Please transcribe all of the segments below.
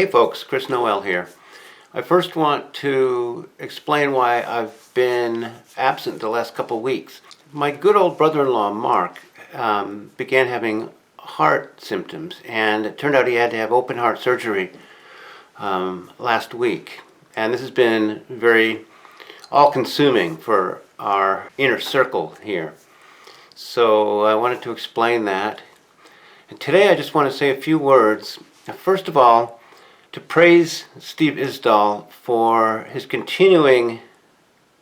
Hey folks, Chris Noel here. I first want to explain why I've been absent the last couple of weeks. My good old brother-in-law, Mark, began having heart symptoms, and it turned out he had to have open heart surgery last week. And this has been very all-consuming for our inner circle here. So I wanted to explain that. And today I just want to say a few words. First of all, to praise Steve Isdahl for his continuing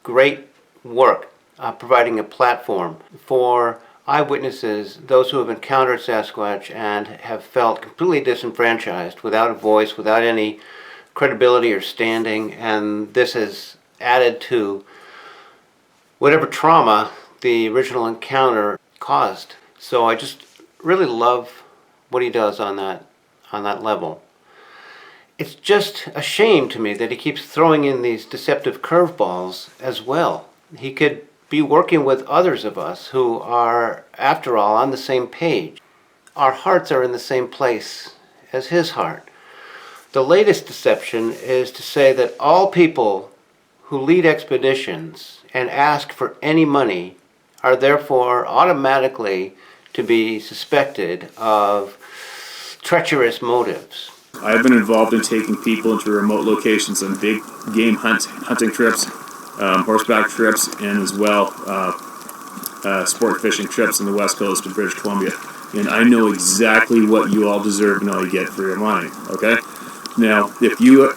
great work, providing a platform for eyewitnesses, those who have encountered Sasquatch and have felt completely disenfranchised, without a voice, without any credibility or standing, and this has added to whatever trauma the original encounter caused. So I just really love what he does on that level. It's just a shame to me that he keeps throwing in these deceptive curveballs as well. He could be working with others of us who are, after all, on the same page. Our hearts are in the same place as his heart. The latest deception is to say that all people who lead expeditions and ask for any money are therefore automatically to be suspected of treacherous motives. I've been involved in taking people into remote locations on big game hunting trips, horseback trips, and as well sport fishing trips on the west coast of British Columbia. And I know exactly what you all deserve and all you get for your money, okay? Now, if you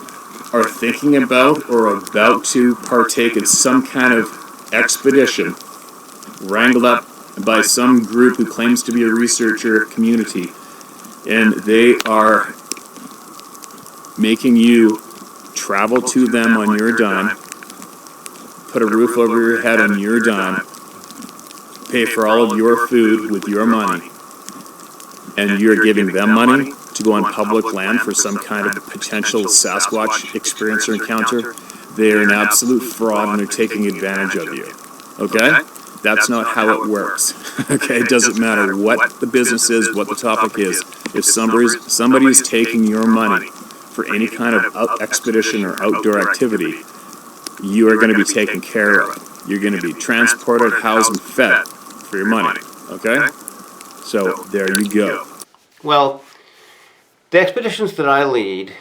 are thinking about or about to partake in some kind of expedition wrangled up by some group who claims to be a researcher community, and they are making you travel to them on your dime, put a roof over your head on your dime, pay for all of your food with your money, and you're giving them money to go on public land for some kind of potential Sasquatch experience or encounter, they're an absolute fraud and they're taking advantage of you. Okay? That's not how it works. Okay? It doesn't matter what the business is, what the topic is. If somebody's taking your money for any kind of expedition or outdoor activity, you are going to be taken care of. You're going to be transported, housed, and fed for your money. Okay? So there you go. Well, the expeditions that I lead,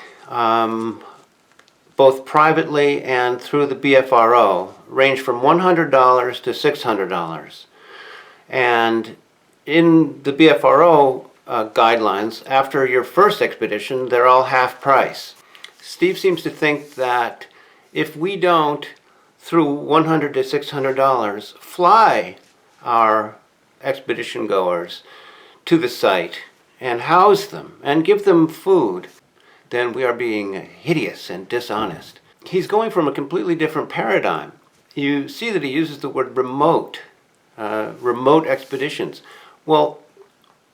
both privately and through the BFRO, range from $100 to $600. And in the BFRO guidelines, after your first expedition, they're all half price. Steve seems to think that if we don't, through $100 to $600, fly our expedition goers to the site and house them and give them food, then we are being hideous and dishonest. He's going from a completely different paradigm. You see that he uses the word remote expeditions. Well,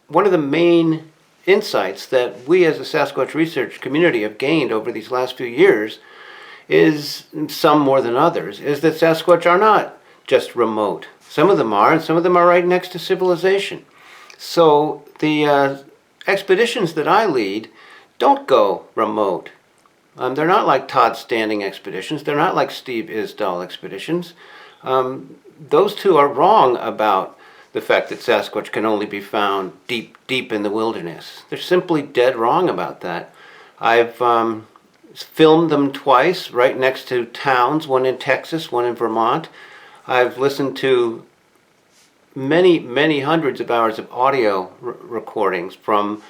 one of the main insights that we as a Sasquatch research community have gained over these last few years is, some more than others, is that Sasquatch are not just remote. Some of them are, and some of them are right next to civilization. So the expeditions that I lead don't go remote. They're not like Todd Standing expeditions. They're not like Steve Isdahl expeditions. Those two are wrong about the fact that Sasquatch can only be found deep, deep in the wilderness. They're simply dead wrong about that. I've filmed them twice right next to towns, one in Texas, one in Vermont. I've listened to many, many hundreds of hours of audio recordings from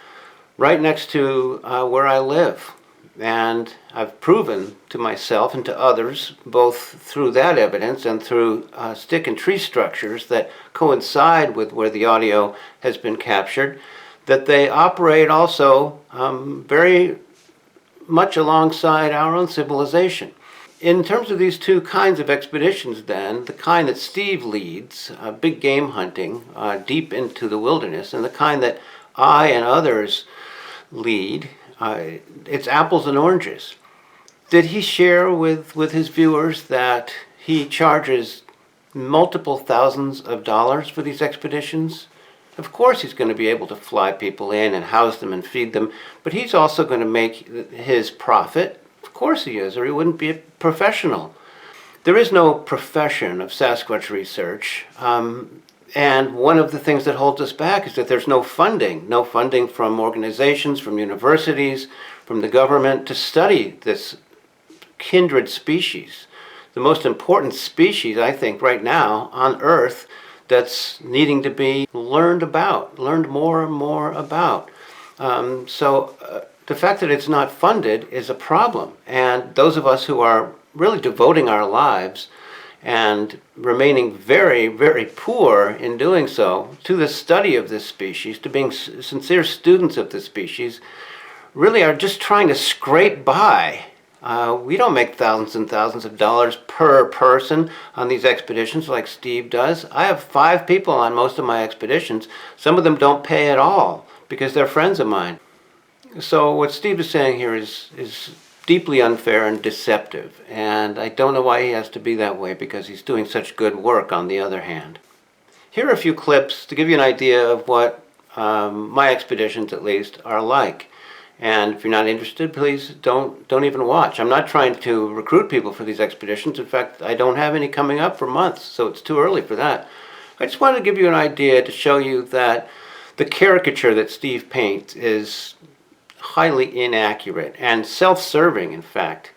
right next to where I live. And I've proven to myself and to others, both through that evidence and through stick and tree structures that coincide with where the audio has been captured, that they operate also very much alongside our own civilization. In terms of these two kinds of expeditions then, the kind that Steve leads, big game hunting deep into the wilderness, and the kind that I and others lead, it's apples and oranges. Did he share with his viewers that he charges multiple thousands of dollars for these expeditions? Of course he's going to be able to fly people in and house them and feed them, but he's also going to make his profit. Of course he is, or he wouldn't be a professional. There is no profession of Sasquatch research, and one of the things that holds us back is that there's no funding from organizations, from universities, from the government to study this kindred species. The most important species, I think, right now on Earth that's needing to be learned more and more about. The fact that it's not funded is a problem. And those of us who are really devoting our lives and remaining very, very poor in doing so to the study of this species, to being sincere students of this species, really are just trying to scrape by. We don't make thousands and thousands of dollars per person on these expeditions like Steve does. I have 5 people on most of my expeditions. Some of them don't pay at all because they're friends of mine. So what Steve is saying here is deeply unfair and deceptive, and I don't know why he has to be that way because he's doing such good work on the other hand. Here are a few clips to give you an idea of what my expeditions at least are like. And if you're not interested, please don't even watch. I'm not trying to recruit people for these expeditions. In fact, I don't have any coming up for months, so it's too early for that. I just wanted to give you an idea to show you that the caricature that Steve paints is highly inaccurate and self-serving, in fact.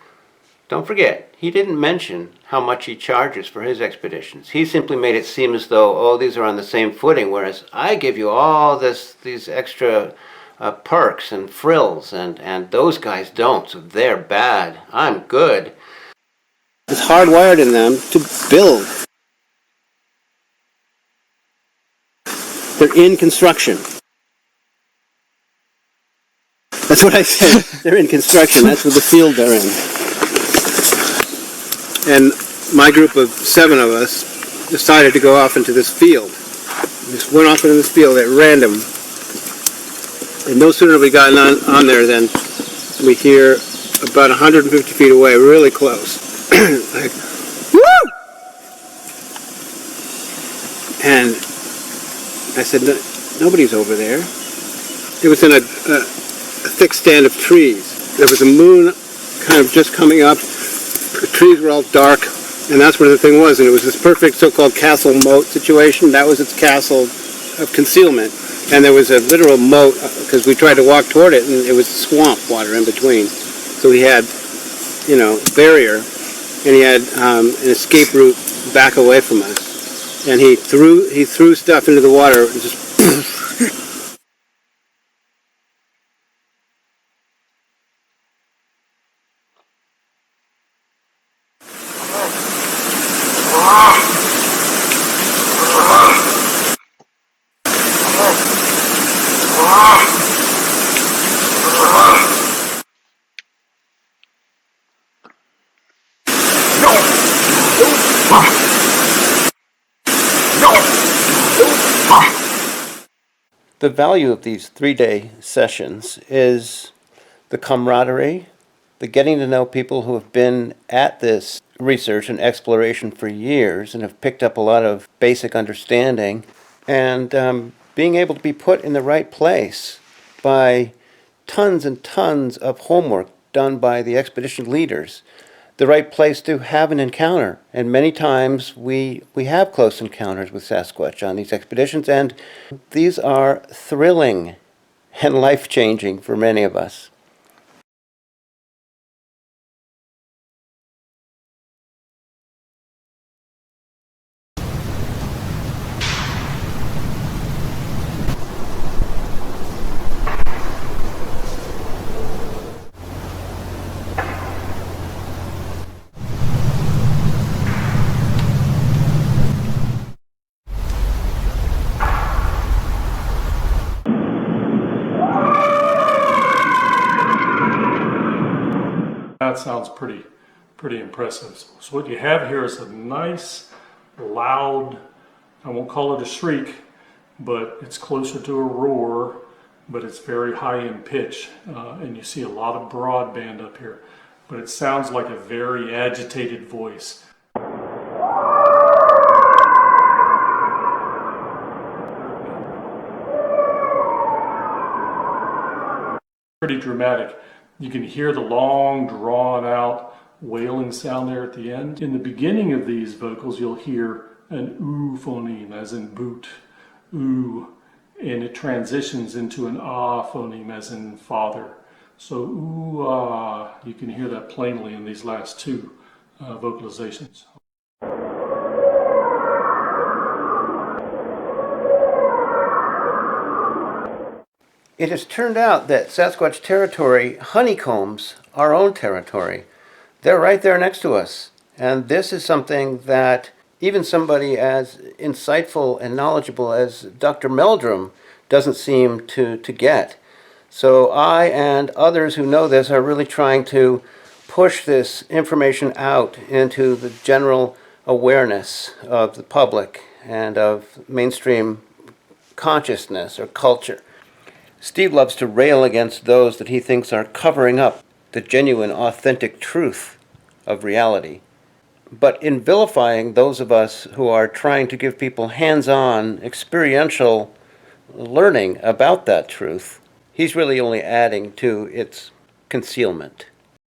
Don't forget, he didn't mention how much he charges for his expeditions. He simply made it seem as though, oh, these are on the same footing, whereas I give you all these extra perks and frills, and those guys don't, so they're bad. I'm good. It's hardwired in them to build. They're in construction. That's what I said. They're in construction. That's what the field they're in. And my group of 7 of us decided to go off into this field. We just went off into this field at random. And no sooner have we gotten on there than we hear about 150 feet away, really close. Like, woo! And I said, nobody's over there. It was in a thick stand of trees. There was a moon kind of just coming up. The trees were all dark, and that's where the thing was. And it was this perfect so-called castle moat situation. That was its castle of concealment. And there was a literal moat, because we tried to walk toward it, and it was swamp water in between. So he had, barrier, and he had an escape route back away from us. And he threw stuff into the water, and just The value of these 3-day sessions is the camaraderie, the getting to know people who have been at this research and exploration for years and have picked up a lot of basic understanding, and being able to be put in the right place by tons and tons of homework done by the expedition leaders. The right place to have an encounter. And many times we have close encounters with Sasquatch on these expeditions, and these are thrilling and life-changing for many of us. That sounds pretty impressive. So what you have here is a nice, loud, I won't call it a shriek, but it's closer to a roar, but it's very high in pitch, and you see a lot of broadband up here. But it sounds like a very agitated voice. pretty dramatic. You can hear the long, drawn-out wailing sound there at the end. In the beginning of these vocals, you'll hear an oo phoneme, as in boot, ooh, and it transitions into an ah phoneme, as in father. So ooh, ah, you can hear that plainly in these last two vocalizations. It has turned out that Sasquatch territory honeycombs our own territory. They're right there next to us. And this is something that even somebody as insightful and knowledgeable as Dr. Meldrum doesn't seem to get. So I and others who know this are really trying to push this information out into the general awareness of the public and of mainstream consciousness or culture. Steve loves to rail against those that he thinks are covering up the genuine, authentic truth of reality. But in vilifying those of us who are trying to give people hands-on, experiential learning about that truth, he's really only adding to its concealment.